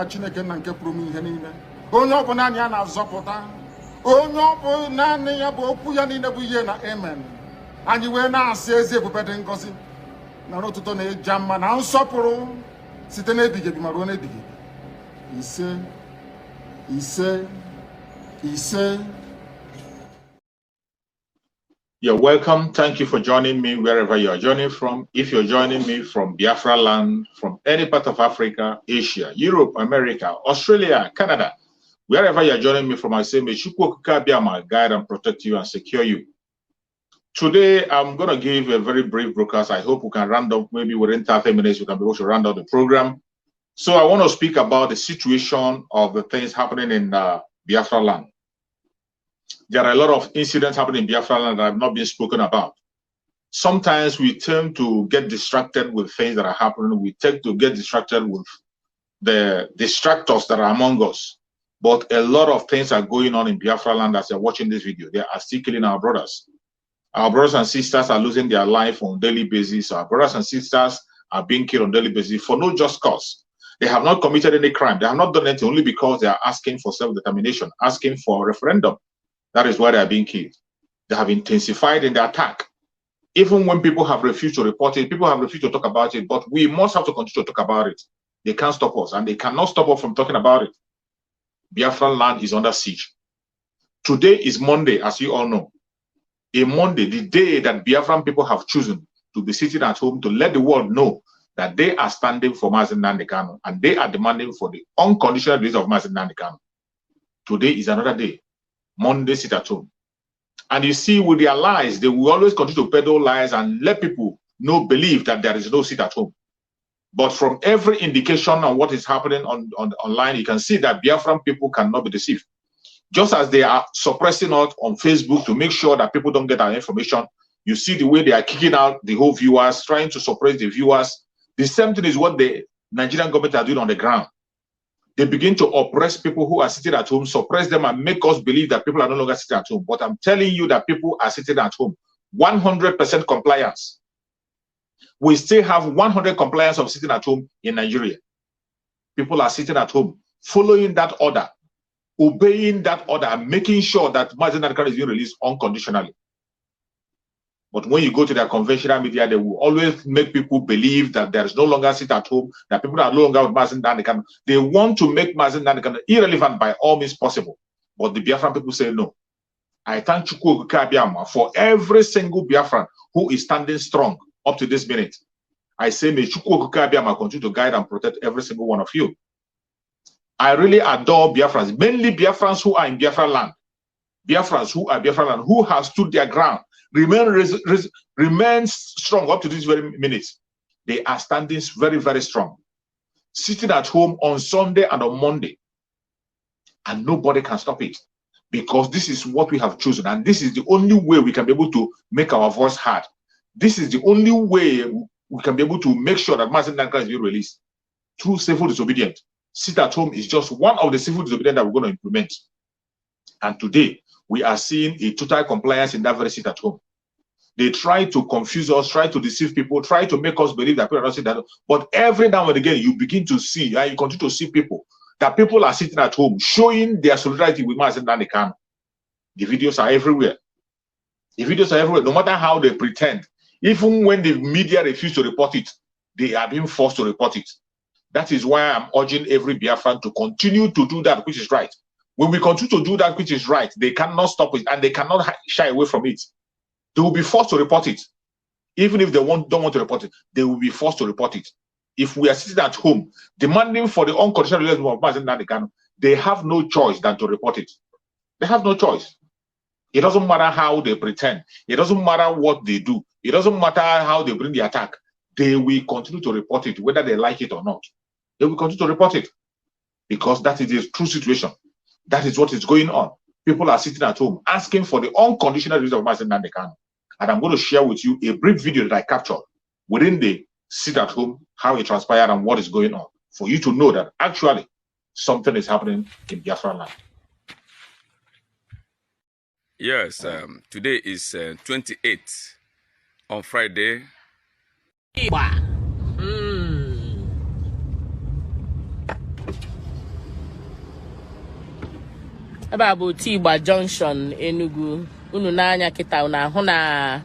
Chineke na nke pụrụ m ihe niile. Onye ọ bụ naanị ya na-azọpụta. Onye ọ bụ naanị ya bụ okwu ya niile bụ ihe na amen. Anyị wee na-asị ezi ebube dị ngọzi na n'ụtụtụ na-eja mma na nsọpụrụ site n'ebighị ebi ma ruo n'ebighị ebi. Ise, ise, ise. You're welcome. Thank you for joining me wherever you're joining from. If you're joining me from Biafra Land, from any part of Africa, Asia, Europe, America, Australia, Canada, wherever you're joining me from, I say, may Chukwu Okike guide and protect you and secure you. Today, I'm going to give a very brief broadcast. I hope we can round up, maybe within 30 minutes, we can be able to round up the program. So I want to speak about the situation of the things happening in Biafra Land. There are a lot of incidents happening in Biafra Land that have not been spoken about. Sometimes we tend to get distracted with things that are happening. We tend to get distracted with the distractors that are among us. But a lot of things are going on in Biafra Land as you're watching this video. They are still killing our brothers. Our brothers and sisters are losing their life on a daily basis. Our brothers and sisters are being killed on a daily basis for no just cause. They have not committed any crime. They have not done anything only because they are asking for self-determination, asking for a referendum. That is why they are being killed. They have intensified in the attack. Even when people have refused to report it, people have refused to talk about it, but we must have to continue to talk about it. They can't stop us, and they cannot stop us from talking about it. Biafra Land is under siege. Today is Monday, as you all know. A Monday, the day that Biafran people have chosen to be sitting at home to let the world know that they are standing for Mazi Nnamdi Kanu and they are demanding for the unconditional release of Mazi Nnamdi Kanu. Today is another day. Monday, sit at home. And you see, with their lies, they will always continue to peddle lies and let people believe that there is no sit at home. But from every indication on what is happening online, you can see that Biafran people cannot be deceived. Just as they are suppressing us on Facebook to make sure that people don't get our information, you see the way they are kicking out the whole viewers, trying to suppress the viewers. The same thing is what the Nigerian government are doing on the ground. They begin to oppress people who are sitting at home, suppress them and make us believe that people are no longer sitting at home. But I'm telling you that people are sitting at home. 100% compliance. We still have 100 compliance of sitting at home in Nigeria. People are sitting at home, following that order, obeying that order, and making sure that Mazi Nnamdi Kanu is being released unconditionally. But when you go to their conventional media, they will always make people believe that there is no longer sit at home, that people are no longer with Mazi Nnamdi Kanu. They want to make Mazi Nnamdi Kanu irrelevant by all means possible. But the Biafran people say no. I thank Chukwu Okike Abiama for every single Biafran who is standing strong up to this minute. I say may Chukwu Okike Abiama continue to guide and protect every single one of you. I really adore Biafrans, mainly Biafrans who are in Biafra Land. Biafrans who are Biafra Land, who have stood their ground, remain strong up to this very minute. They are standing very, very strong. Sitting at home on Sunday and on Monday. And nobody can stop it. Because this is what we have chosen. And this is the only way we can be able to make our voice heard. This is the only way we can be able to make sure that Mazi Nnamdi Kanu is being released. Through civil disobedience. Sit at home is just one of the civil disobedience that we're going to implement. And today, we are seeing a total compliance in that very sit at home. They try to confuse us, try to deceive people, try to make us believe that people are not sitting at home. But every now and again, you begin to see, and you continue to see people, that people are sitting at home, showing their solidarity with Mazi Nnamdi Kanu. The videos are everywhere. The videos are everywhere, no matter how they pretend. Even when the media refuse to report it, they are being forced to report it. That is why I'm urging every Biafran to continue to do that which is right. When we continue to do that which is right, they cannot stop it and they cannot shy away from it. They will be forced to report it. Even if they don't want to report it, they will be forced to report it. If we are sitting at home demanding for the unconditional release of Mazi Nnamdi Kanu, they have no choice than to report it. They have no choice. It doesn't matter how they pretend. It doesn't matter what they do. It doesn't matter how they bring the attack. They will continue to report it, whether they like it or not. They will continue to report it because that is the true situation. That is what is going on. People are sitting at home asking for the unconditional release of Mazi Nnamdi Kanu. And I'm going to share with you a brief video that I captured within the sit at home, how it transpired and what is going on, for you to know that actually something is happening in Biafra Land. Yes, today is 28th on Friday. ebe bụ Otigba Junction Enugu unu n'anya kịta unu ahụ na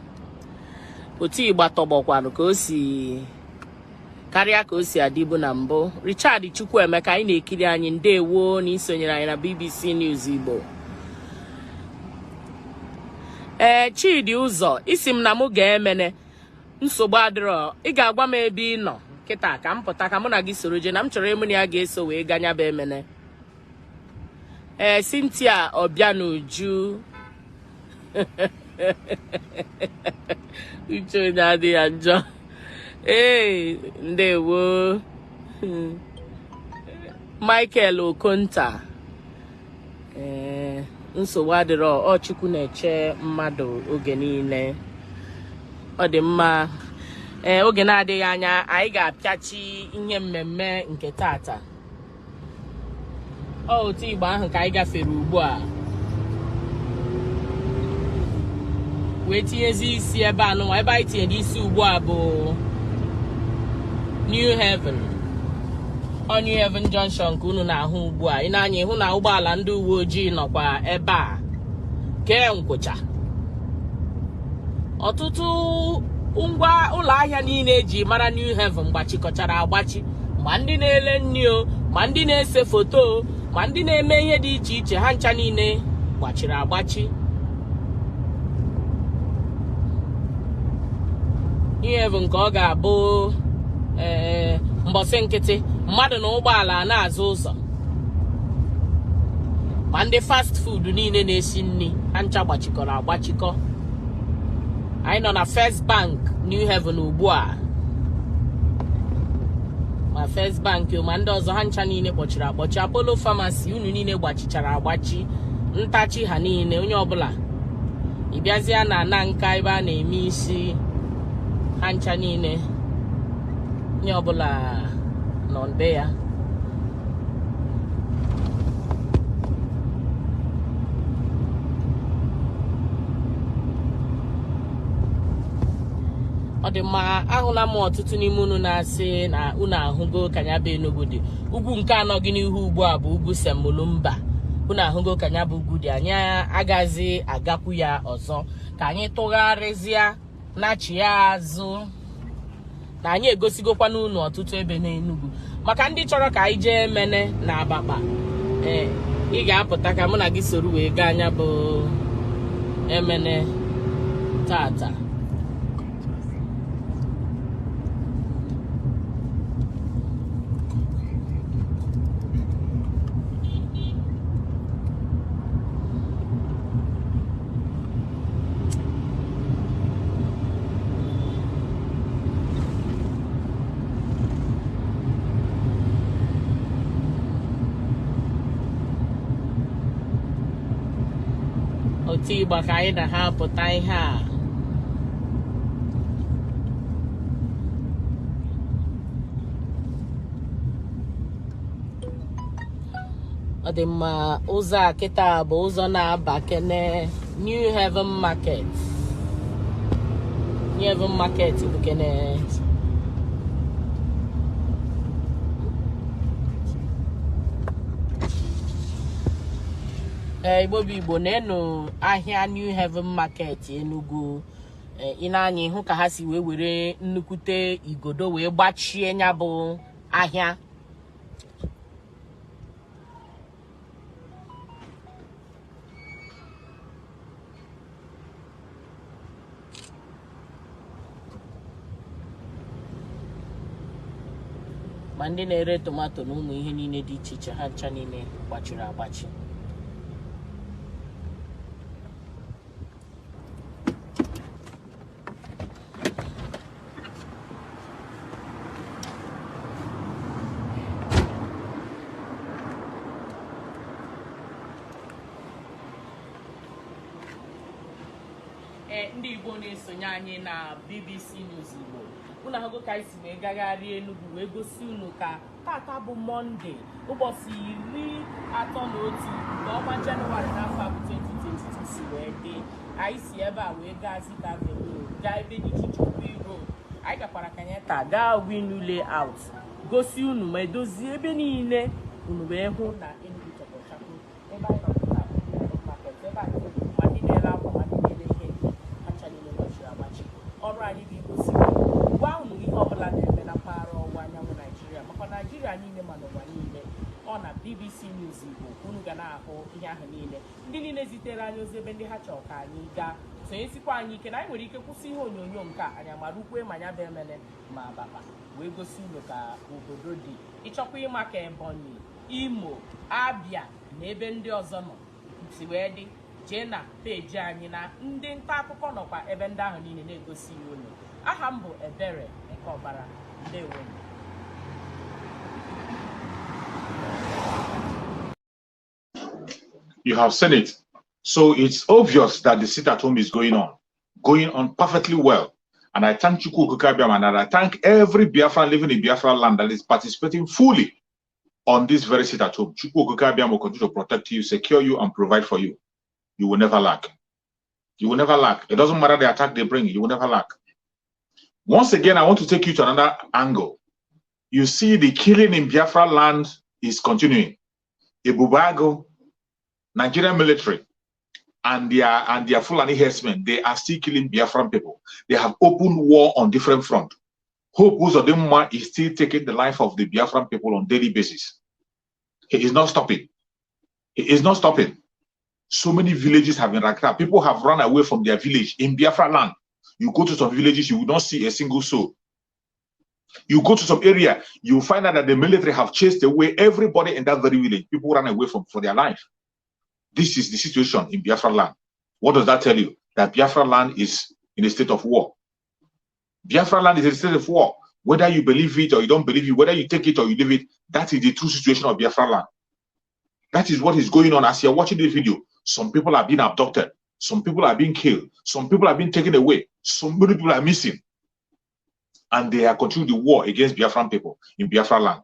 Otigba tọgbọkwanụ ka o si karịa ka o si adịbu na mbụ. Richard Chukwuemeka anyị na-ekiri anyị ndewo na isonyere anyị na BBC News Igbo. Chidi ụzọ isi m na mụ ga-emene nsogbu adịrọ ị ga-agwa m ebe ị nọ kịta ka m pụta ka mụ na gị soro je na m chọrọ ịmụ na ya ga-eso wee ganya bụ emene. Cynthia Obianuju uche onye adịghị ya njọ. Ndewo. Michael Okonta nsogbu adịrọ ọ Chukwu na-eche mmadụ oge niile. Ọ dị mma. Oge na-adịghị anya anyị ga-apịachi ihe mmemme nke tata. Otu Igbo ahụ ka anyị gafere ugbu a wee tinyezi isi ebe anụnwa ebe anyị tinyere isi ugbu a bụ New Haven. New Haven Junction ka unu na-ahụ ugbu a. Ị na-anya ịhụ na ụgbọala ndị uwe ojii nọkwa ebe a kee nkwụcha. Ọtụtụ ngwa ụlọ ahịa niile eji mara New Haven gbachikọchara agbachi, ma ndị na-ele nri o, ma ndị na-ese foto, ma ndị na-eme ihe dị iche iche, ha ncha niile gbachiri agbachi. New Haven ka ọ ga-abụ mbọsị nkịtị mmadụ na ụgbọala na-azụ ụzọ, ma ndị fast food niile na-esi nri ha ncha gbachikọrọ agbachikọ. Anyị nọ na First Bank New Haven ugbu a, ma First Bank ma ndị ọzọ ha ncha niile kpọchiri akpọchi. Apollo Pharmacy unu niile gbachichara agbachi, ntachi ha niile onye ọbụla ịbịazịa na ana nka ebe a na-eme isi ha ncha niile onye ọbụla nọ nde ya. Ọ dị mma. Ahụla m ọtụtụ n'ime unu na-asị na unu ahụgo ka ya bụ Enugu dị. Ugwu nke anọ gị n'ihu ugbu a bụ ugwu Semolumba. Unu ahụgo ka ya bụ ugwu dị. Anyị agazi agakwu ya ọzọ ka anyị tụgharịzịa nachi ya azụ na anyị egosigokwa n'unu ọtụtụ ebe n'Enugu. Maka ndị chọrọ ka anyị jee Emene na Abakpa, ị ga-apụta ka mụ na gị soro wee gaa anya bụ Emene tata. Otigba ka anyị na ha pụta ihe a. Ọ dị mma. Ụzọ a kịta bụ ụzọ na-aba kene New Haven Market. New Haven Market bụ kene Igbo bụ Igbo na-enu ahịa New Haven Market Enugu. Ị na-anya ịhụ ka ha si were nnukwute igodo wee gbachie nya bụ ahịa. Ma ndị na-ere tomato na ụmụ ihe niile dị iche iche ha ncha niile gbachiri agbachi. Ndị Igbo na-esonye anyị na BBC News Igbo, unu ahụgo ka anyị si wee gagharịa Enugu wee gosi unu ka tata bụ Mọnde ụbọchị 31 nke ọnwa Jenụwarị n'afọ 2022 si wee dị. Anyị si ebe a wee gaa Zita Avenue gaa ebe dị iche iche Obi. Anyị gakwara Kanyeta gaa Winu Layout gosi unu ma edozie ebe niile unu wee hụ na Enugu chọkọchakọ ebe anyị nọpụta zitere anyị ozi ebe ndị ha chọrọ ka anyị gaa sonyesikwa anyị ike na anyị nwere ike kwụsị ihe onyonyo nke a anyị amarukwe ma ya bụ emene ma baba wee gosi unu ka obodo dị ịchọkwa ịma ka Ebonyi, Imo, Abia na ebe ndị ọzọ nọ si wee dị jee na peji anyị na ndị nta akụkọ nọkwa ebe ndị ahụ niile na-egosi ya unu. Aha m bụ Ebere Ekọbara. Ndewo. You have seen it. So it's obvious that the sit at home is going on perfectly well. And I thank Chukwu Kukabiam and I thank every Biafran living in Biafra land that is participating fully on this very sit at home. Chukwu Kukabiam will continue to protect you, secure you, and provide for you. You will never lack. You will never lack. It doesn't matter the attack they bring, you will never lack. Once again, I want to take you to another angle. You see the killing in Biafra land is continuing. Ibubago, Nigerian military, and their Fulani herdsmen, they are still killing Biafran people. They have opened war on different fronts. Hope Uzodinma is still taking the life of the Biafran people on daily basis. He is not stopping. He is not stopping. So many villages have been racked up. People have run away from their village in Biafra land. You go to some villages, you will not see a single soul. You go to some area, you find out that the military have chased away everybody in that very village. People run away for their life. This is the situation in Biafra land. What does that tell you? That Biafra land is in a state of war. Biafra land is in a state of war. Whether you believe it or you don't believe it, whether you take it or you leave it, that is the true situation of Biafra land. That is what is going on as you're watching this video. Some people are being abducted. Some people are being killed. Some people are being taken away. So many people are missing. And they are continuing the war against Biafran people in Biafra land.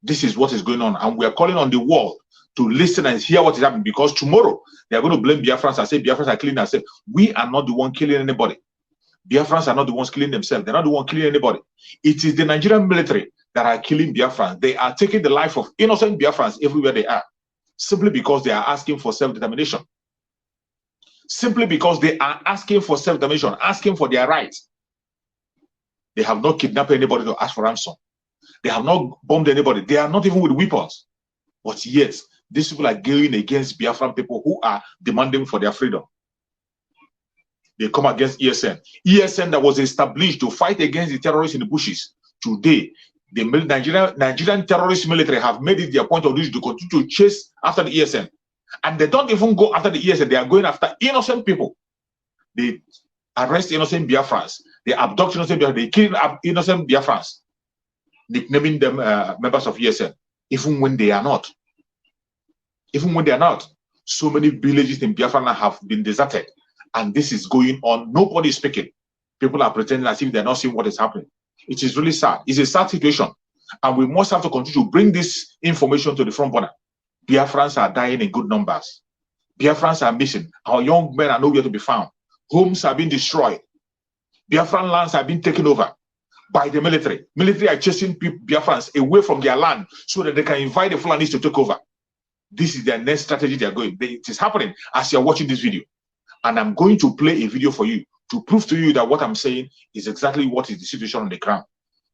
This is what is going on. And we are calling on the world to listen and hear what is happening, because tomorrow they are going to blame Biafrans and say Biafrans are killing themselves. We are not the one killing anybody. Biafrans are not the ones killing themselves. They're not the one killing anybody. It is the Nigerian military that are killing Biafrans. They are taking the life of innocent Biafrans everywhere they are, simply because they are asking for self-determination. Simply because they are asking for self-determination, asking for their rights. They have not kidnapped anybody to ask for ransom. They have not bombed anybody. They are not even with weapons. But yet, these people are going against Biafran people who are demanding for their freedom. They come against ESN. ESN that was established to fight against the terrorists in the bushes. Today, the Nigerian terrorist military have made it their point of duty to continue to chase after the ESN. And they don't even go after the ESN. They are going after innocent people. They arrest innocent Biafrans. They abduct innocent Biafrans. They kill innocent Biafrans, nicknaming them members of ESN, even when they are not. Even when they are not. So many villages in Biafra have been deserted. And this is going on. Nobody is speaking. People are pretending as if they're not seeing what is happening. It is really sad. It's a sad situation. And we must have to continue to bring this information to the front burner. Biafrans are dying in good numbers. Biafrans are missing. Our young men are nowhere to be found. Homes are being destroyed. Biafran lands are being taken over by the military. Military are chasing Biafrans away from their land so that they can invite the Fulanis to take over. This is their next strategy they are going. It is happening as you are watching this video. And I'm going to play a video for you to prove to you that what I'm saying is exactly what is the situation on the ground.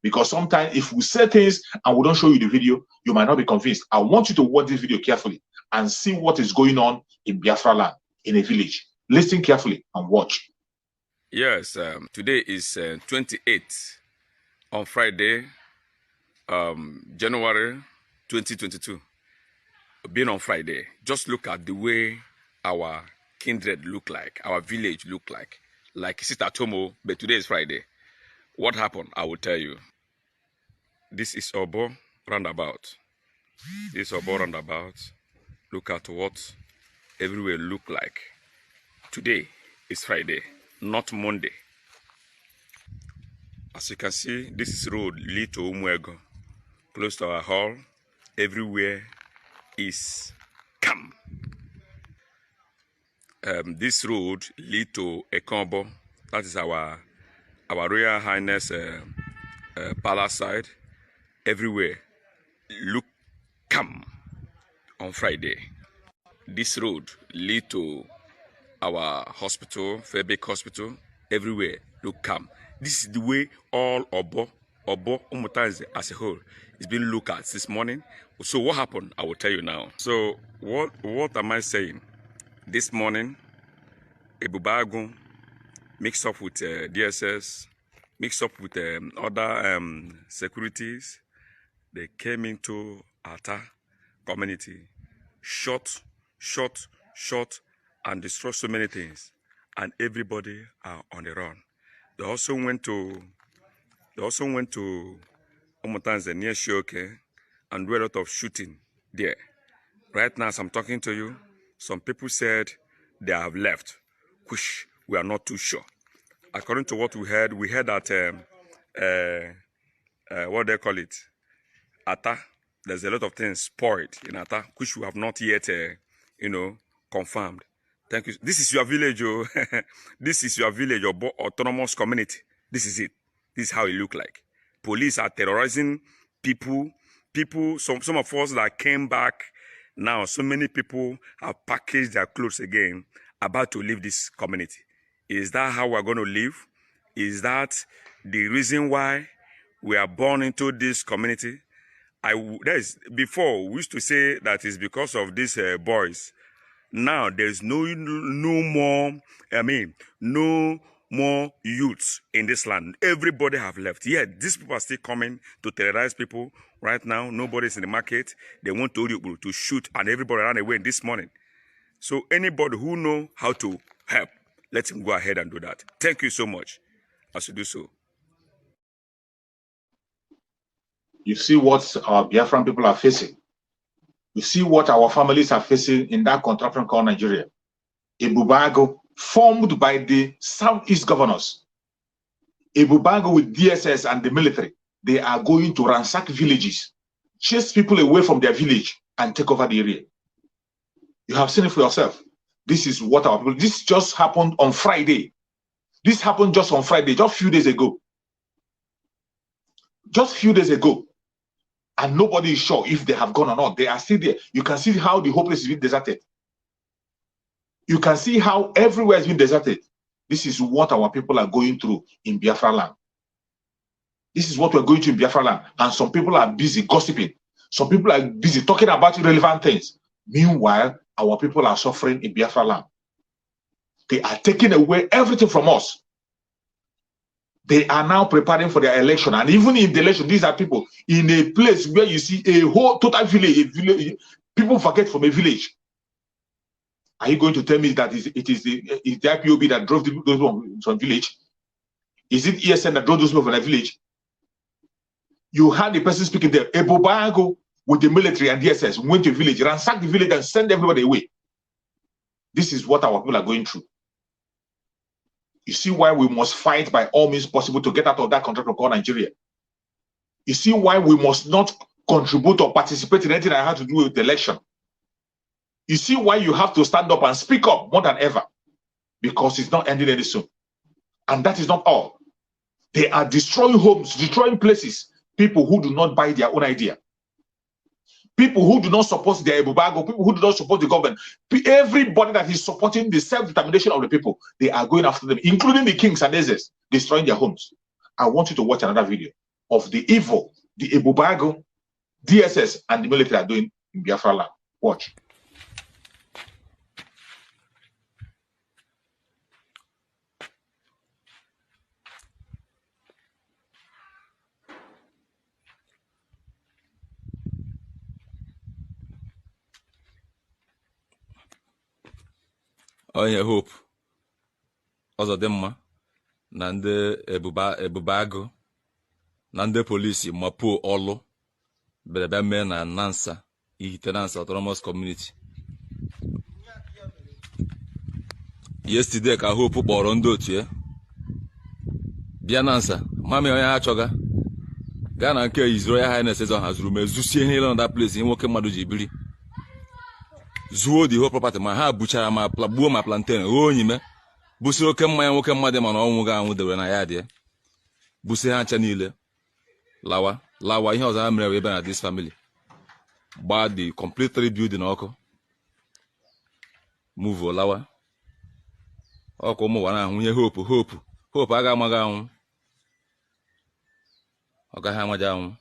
Because sometimes if we say things and we don't show you the video, you might not be convinced. I want you to watch this video carefully and see what is going on in Biafra land, in a village. Listen carefully and watch. Yes, today is 28th on Friday, January 2022. Being on Friday, just look at the way our kindred look like, our village look like Sister Tomo, but today is Friday. What happened? I will tell you. This is Obo roundabout. This Obo roundabout. Look at what everywhere look like. Today is Friday, not Monday. As you can see, this is road lead to Umuego, close to our hall. Everywhere is calm. This road lead to Ekombo. That is our Royal Highness palace side. Everywhere look calm on Friday. This road lead to our hospital, Fairbank Hospital. Everywhere look calm. This is the way all Obo Umutanze as a whole is being looked at this morning. So what happened? I will tell you now. So what am I saying? This morning, Ebubago mixed up with DSS, mixed up with other securities. They came into Ata community, shot, and destroyed so many things. And everybody are on the run. They also went to Omotanze near Shoke and do a lot of shooting there. Right now, as I'm talking to you, some people said they have left, which we are not too sure. According to what we heard that what they call it, Ata. There's a lot of things spoiled in Ata, which we have not yet, confirmed. Thank you. This is your village, oh. This is your village, your autonomous community. This is it. This is how it look like. Police are terrorizing people. Some of us that came back now, so many people have packaged their clothes again, about to leave this community. Is that how we're going to live? Is that the reason why we are born into this community? Before we used to say that it's because of these boys. Now there's no more youths in this land. Everybody have left. Yet these people are still coming to terrorize people. Right now, nobody's in the market. They want to shoot, and everybody ran away this morning. So anybody who know how to help, let him go ahead and do that. Thank you so much. As you do so. You see what our Biafran people are facing. You see what our families are facing in that contraption called Nigeria. Ebubago, formed by the Southeast governors. Ebubago with DSS and the military. They are going to ransack villages, chase people away from their village, and take over the area. You have seen it for yourself. This is what our people. This just happened on Friday. This happened just on Friday, just a few days ago. Just a few days ago. And nobody is sure if they have gone or not. They are still there. You can see how the whole place is being deserted. You can see how everywhere has been deserted. This is what our people are going through in Biafra land. This is what we're going through in Biafra land. And some people are busy gossiping. Some people are busy talking about irrelevant things. Meanwhile, our people are suffering in Biafra land. They are taking away everything from us. They are now preparing for their election. And even in the election, these are people in a place where you see a whole total village, people forget from a village. Are you going to tell me that it is the IPOB that drove those people from village? Is it ESN that drove those people from a village? You had the person speaking there, Ebubago with the military and DSS went to a village, ransacked the village and sent everybody away. This is what our people are going through. You see why we must fight by all means possible to get out of that contract called Nigeria. You see why we must not contribute or participate in anything that has to do with the election. You see why you have to stand up and speak up more than ever, because it's not ending any soon. And that is not all. They are destroying homes, destroying places, people who do not buy their own idea. People who do not support their Ebubago, people who do not support the government, everybody that is supporting the self-determination of the people, they are going after them, including the kings and Ezes, destroying their homes. I want you to watch another video of the evil the Ebubago, DSS, and the military are doing in Biafra land. Watch. Onye Hope Ọzọdịmma na ndị Ebubago na ndị polisi mapuo ọlụ bịara mee na Nansa ihite Nansa Autonomous Community. Yesterday ka Hope kpọrọ ndị otu ya bịa Nansa mami onye ha chọga gaa na nke His Royal Highness Eze hazuru mezusie ihe niile na that place nwoke mmadụ ji biri zuo the whole property ma ha buchara ma gbuo ma plantain onyime busi oke mmanya nwoke mmadụ mana ọnwụ ga anwụ debere na ya dị busi ha ncha niile lawa ihe ọzọ ha mere ebe na this family gba the complete rebuilding ọkụ move lawa ọkụ ụmụ nwa na-ahụ ihe hope aga amaghị anwụ ọ gaghị amaghị anwụ.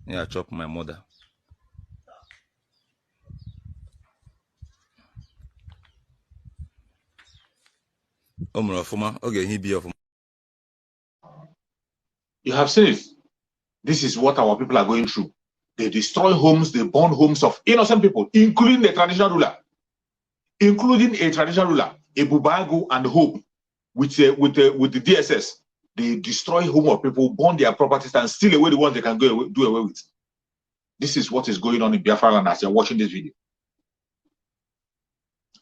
Yeah, I chop my mother. You have seen it. This is what our people are going through. They destroy homes, they burn homes of innocent people, including the traditional ruler, Ebubago and Hope, with the DSS. They destroy home of people, burn their properties, and steal away the ones they can do away with. This is what is going on in Biafra Land as you're watching this video.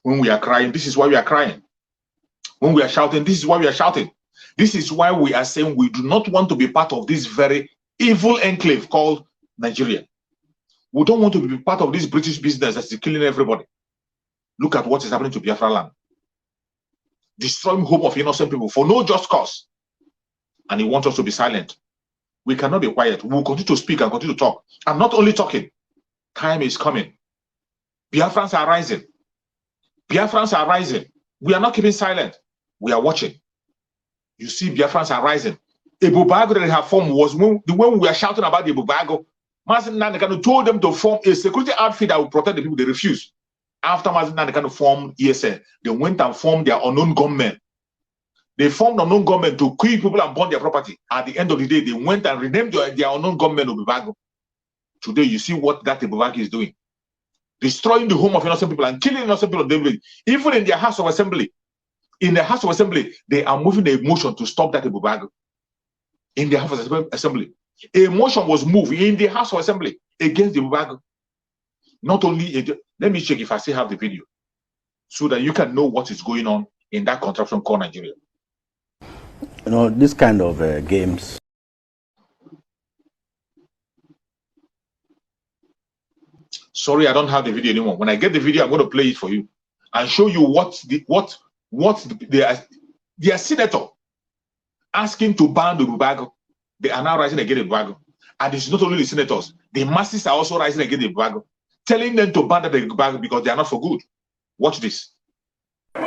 When we are crying, this is why we are crying. When we are shouting, this is why we are shouting. This is why we are saying we do not want to be part of this very evil enclave called Nigeria. We don't want to be part of this British business that's killing everybody. Look at what is happening to Biafra Land. Destroying hope of innocent people for no just cause. And he wants us to be silent. We cannot be quiet. We will continue to speak and continue to talk. And not only talking, time is coming. Biafrans are rising. Biafrans are rising. We are not keeping silent. We are watching. You see, Biafrans are rising. Ebubago that they have formed was when we were shouting about the Ebubago. Mazen Nandekano told them to form a security outfit that would protect the people. They refused. After Mazen Nandekano formed ESN, they went and formed their unknown gunmen. They formed unknown gunmen to kill people and burn their property. At the end of the day, they went and renamed their unknown gunmen Ebubago. Today, you see what that Ebubago is doing. Destroying the home of innocent people and killing innocent people. Even in their house of assembly. In the house of assembly, they are moving the motion to stop that Ebubago. In the house of assembly. A motion was moved in the house of assembly against the Ebubago. Not only, let me check if I still have the video, so that you can know what is going on in that contraption called Nigeria. You know, this kind of games. Sorry, I don't have the video anymore. When I get the video, I'm going to play it for you and show you their senator asking to ban the Ebubago. They are now rising against the Ebubago. And it's not only the senators, the masses are also rising against the Ebubago, telling them to ban the Ebubago because they are not for good. Watch this. End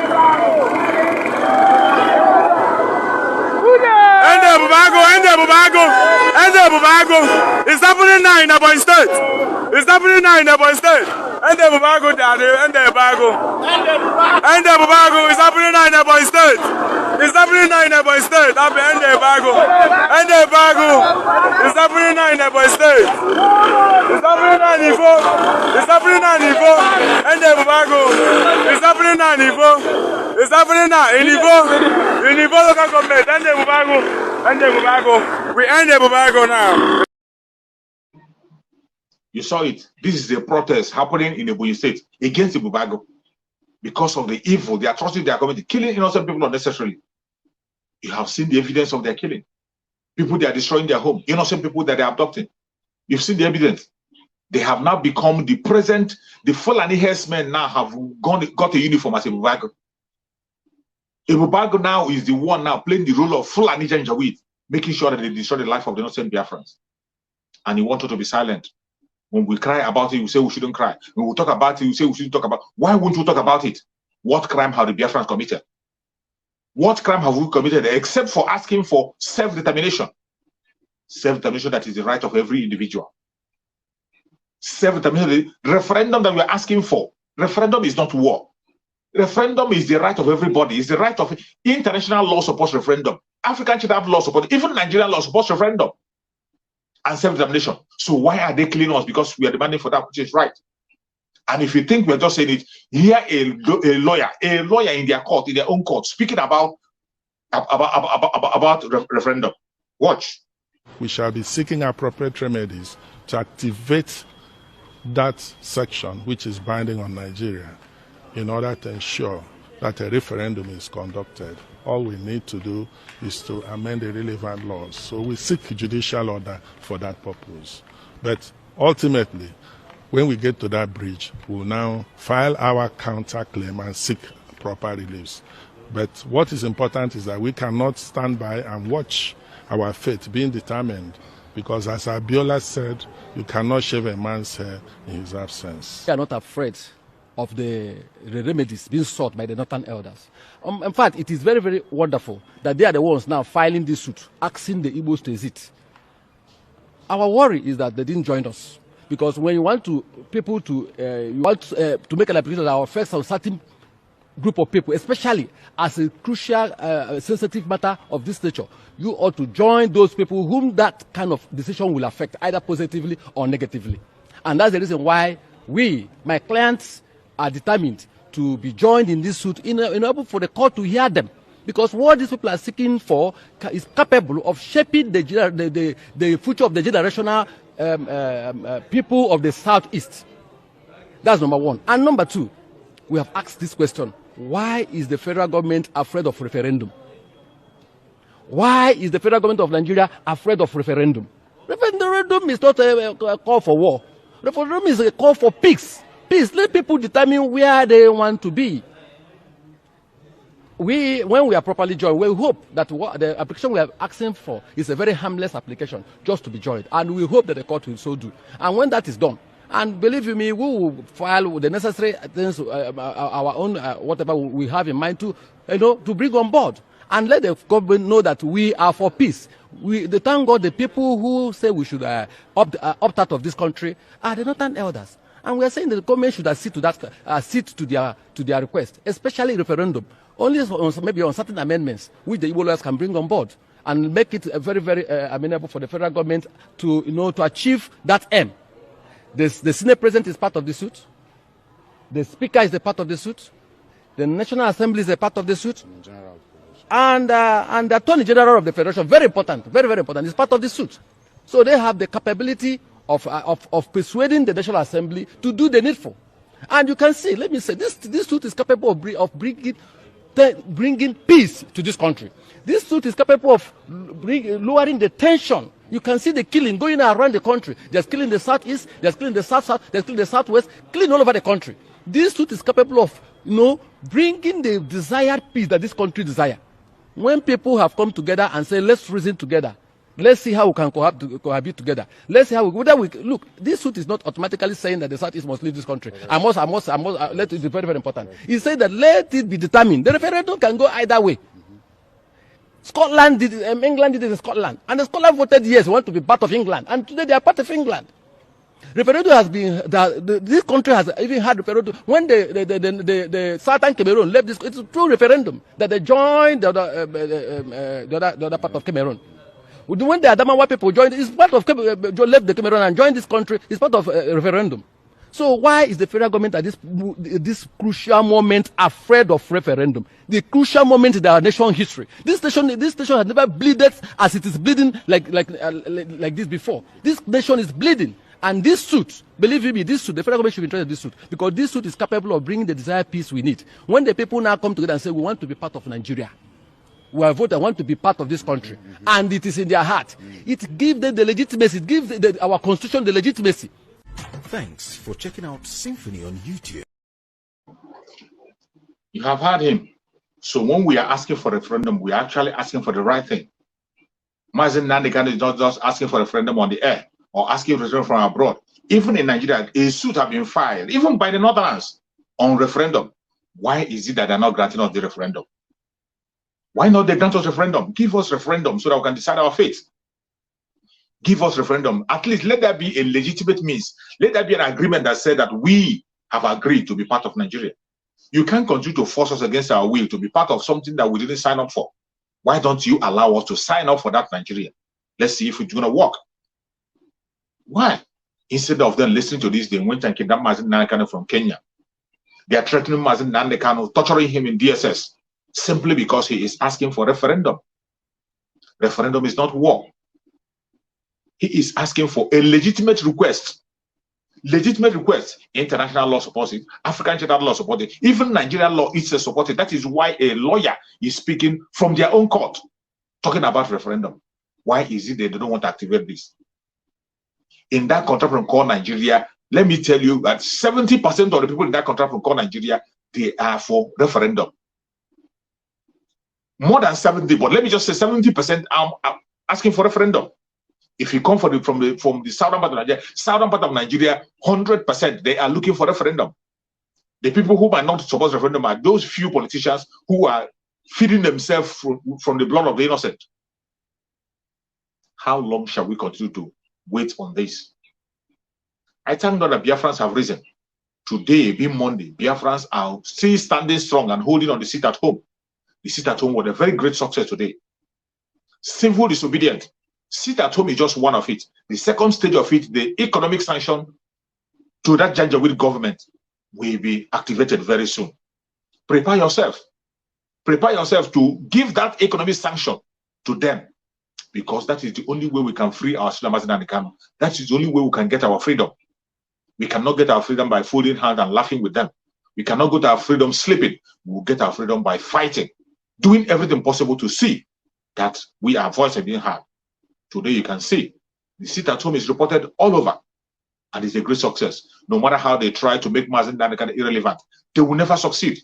the Ebubago, end the Ebubago, end the Ebubago. It's happening now in Ebonyi State. It's happening now in Ebonyi State. End the Ebubago, Daddy, end the Ebubago. End the Ebubago, it's happening now in Ebonyi State. It's happening now in Ebonyi State. End the Ebubago. End the Ebubago. It's happening now in Ebonyi State. It's happening now in Ivo. It's happening now in Ivo. End the Ebubago. It's happening now in Ivo. It's happening now in Ivo. In Ivo local government. End the Ebubago. End the Ebubago. We end the Ebubago now. You saw it. This is a protest happening in Ebonyi State against the Ebubago because of the evil, the atrocity they are committing, killing innocent people unnecessarily. You have seen the evidence of their killing. People they are destroying their home, innocent people that they are abducting. You've seen the evidence. They have now become the Fulani herdsmen now have got a uniform as Ebubago. Ebubago now is the one now playing the role of Fulani Janjaweed, making sure that they destroy the life of the innocent Biafrans. And he wanted to be silent. When we cry about it, we say we shouldn't cry. When we talk about it, we say we shouldn't talk about it. Why won't we talk about it? What crime have the Biafrans committed? What crime have we committed except for asking for self-determination? Self-determination that is the right of every individual. Self-determination, the referendum that we are asking for. Referendum is not war. Referendum is the right of everybody. It's the right of international law supports referendum. African should have law support. Even Nigerian law supports referendum and self-determination. So why are they killing us? Because we are demanding for that which is right. And if you think we're just saying it, hear a lawyer in their court, in their own court, speaking about referendum. Watch. We shall be seeking appropriate remedies to activate that section which is binding on Nigeria in order to ensure that a referendum is conducted. All we need to do is to amend the relevant laws. So we seek judicial order for that purpose. But ultimately, when we get to that bridge, we'll now file our counterclaim and seek proper reliefs. But what is important is that we cannot stand by and watch our fate being determined, because as Abiola said, you cannot shave a man's hair in his absence. We are not afraid of the remedies being sought by the northern elders. In fact, it is very, very wonderful that they are the ones now filing this suit, asking the Igbos to exit. Our worry is that they didn't join us, because when you want to to make an application that affects a certain group of people, especially as a crucial, sensitive matter of this nature, you ought to join those people whom that kind of decision will affect, either positively or negatively. And that's the reason why my clients, are determined to be joined in this suit in order for the court to hear them. Because what these people are seeking for is capable of shaping the future of the generational people of the Southeast. That's number one. And number two, we have asked this question: why is the federal government afraid of referendum? Why is the federal government of Nigeria afraid of referendum? Referendum is not a call for war. Referendum is a call for peace. Peace. Let people determine where they want to be. When we are properly joined, we hope that the application we are asking for is a very harmless application, just to be joined. And we hope that the court will so do. And when that is done, and believe you me, we will file the necessary things, our own, whatever we have in mind to bring on board. And let the government know that we are for peace. Thank God, the people who say we should opt out of this country are the northern elders. And we are saying that the government should accede to their request, especially referendum. Only maybe on certain amendments which the Igbo lawyers can bring on board and make it very, very amenable for the federal government to achieve that aim. The Senate President is part of the suit. The Speaker is a part of the suit. The National Assembly is a part of the suit. And the Attorney General of the Federation, very important, very, very important, is part of the suit. So they have the capability of persuading the National Assembly to do the needful. And you can see, let me say, this suit is capable of bringing peace to this country. This suit is capable of lowering the tension. You can see the killing going around the country. There's killing the southeast, there's killing the south, there's killing the southwest, killing all over the country. This suit is capable of, bringing the desired peace that this country desires. When people have come together and say, let's reason together, let's see how we can cohabit together. Let's see how look. This suit is not automatically saying that the Southeast must leave this country. I must. Let it be very, very important. It's saying that let it be determined. The referendum can go either way. Scotland did it, England did it in Scotland, and the Scotland voted yes, want to be part of England, and today they are part of England. Referendum has been this country has even had referendum when the Southern Cameroon left this. It's a true referendum that they joined the other part of Cameroon. When the Adamawa people joined, it's part of left the Cameroon and joined this country. It's part of a referendum. So why is the federal government at this crucial moment afraid of referendum? The crucial moment in our nation's history. This nation has never bleeded as it is bleeding like this before. This nation is bleeding. And this suit, believe me, the federal government should be interested in this suit, because this suit is capable of bringing the desired peace we need. When the people now come together and say, we want to be part of Nigeria, we are voted, want to be part of this country, and it is in their heart, it gives them the legitimacy, it gives our constitution the legitimacy. Thanks for checking out Symphony on YouTube. You have heard him. So when we are asking for a referendum, we are actually asking for the right thing. Mazen Nandekan is not just asking for a referendum on the air or asking for a referendum from abroad. Even in Nigeria, a suit has been filed, even by the Northerners, on referendum. Why is it that they're not granting us the referendum? Why not they grant us referendum? Give us referendum so that we can decide our fate. Give us referendum. At least let there be a legitimate means. Let there be an agreement that said that we have agreed to be part of Nigeria. You can't continue to force us against our will to be part of something that we didn't sign up for. Why don't you allow us to sign up for that Nigeria? Let's see if it's going to work. Why? Instead of them listening to this, they went and kidnapped Mazen Nandekan from Kenya. They are threatening Mazen Nandekan, torturing him in DSS, simply because he is asking for referendum. Referendum is not war. He is asking for a legitimate request. Legitimate request. International law supports it. African general law supports it. Even Nigerian law itself supports it. That is why a lawyer is speaking from their own court, talking about referendum. Why is it they don't want to activate this? In that contract from called Nigeria, let me tell you that 70% of the people in that contract from called Nigeria, they are for referendum. More than 70, but let me just say 70% are asking for referendum. If you come from the southern part of Nigeria, 100%, they are looking for referendum. The people who might not support the referendum are those few politicians who are feeding themselves from the blood of the innocent. How long shall we continue to wait on this? I thank God that Biafrans have risen. Today, being Monday, Biafrans are still standing strong and holding on the seat at home. The seat at home was a very great success today. Civil disobedience. Seat at home is just one of it. The second stage of it, the economic sanction to that Janjaweed government, will be activated very soon. Prepare yourself. Prepare yourself to give that economic sanction to them, because that is the only way we can free our Sudan and Kano. That is the only way we can get our freedom. We cannot get our freedom by folding hands and laughing with them. We cannot get our freedom sleeping. We will get our freedom by fighting, doing everything possible to see that our voice is being heard. Today you can see the seat at home is reported all over, and it's a great success. No matter how they try to make Mazen Danakana irrelevant, they will never succeed.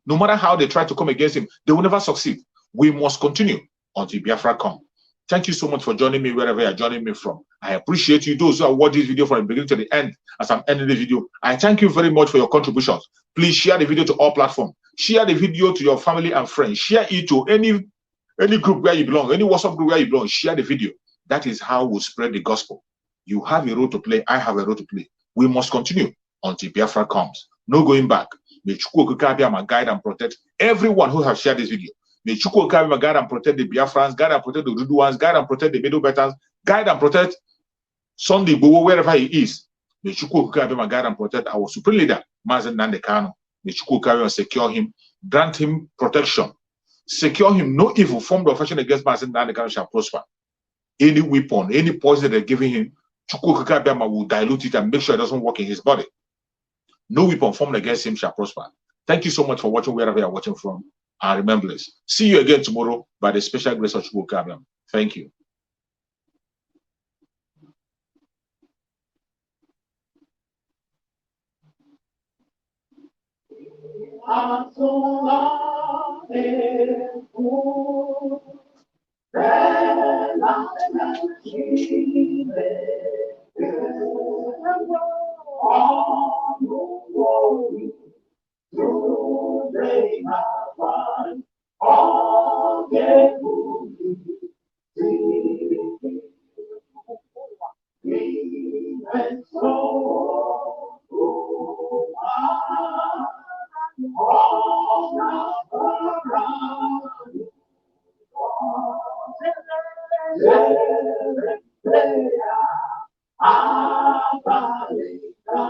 No matter how they try to come against him, they will never succeed. We must continue until Biafra come. Thank you so much for joining me wherever you're joining me from. I appreciate you, those who have watched this video from the beginning to the end as I'm ending the video. I thank you very much for your contributions. Please share the video to all platforms. Share the video to your family and friends. Share it to any group where you belong, any WhatsApp group where you belong. Share the video. That is how we spread the gospel. You have a role to play. I have a role to play. We must continue until Biafra comes. No going back. May Chukwu Okike guide and protect everyone who has shared this video. May Chukwu Okike guide and protect the Biafrans, guide and protect the Duduans, guide and protect the Middle Belters, guide and protect Sunday Igboho wherever he is. May Chukwu Okike guide and protect our supreme leader, Mazen Nnamdi Kanu. May Chukwu Okike secure him, grant him protection, secure him. No evil formed of action against Mazen Nnamdi Kanu shall prosper. Any weapon, any poison they're giving him, Chukwu Okike will dilute it and make sure it doesn't work in his body. No weapon formed against him shall prosper. Thank you so much for watching wherever you're watching from. And remember this. See you again tomorrow by the special grace of Chukwu Okike. Thank you.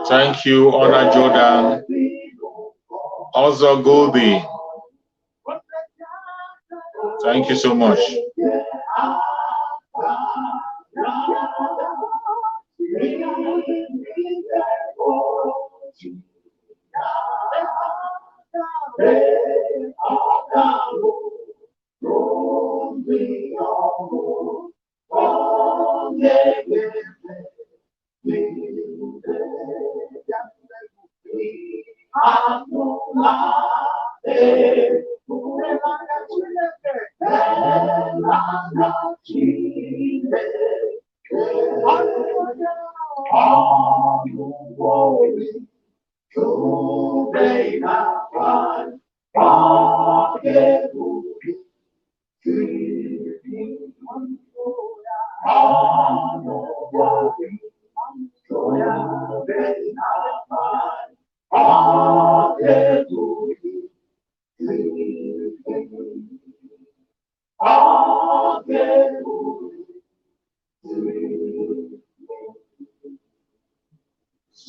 Thank you, Honor Jordan. Also Goldie. Thank you so much.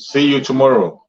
See you tomorrow.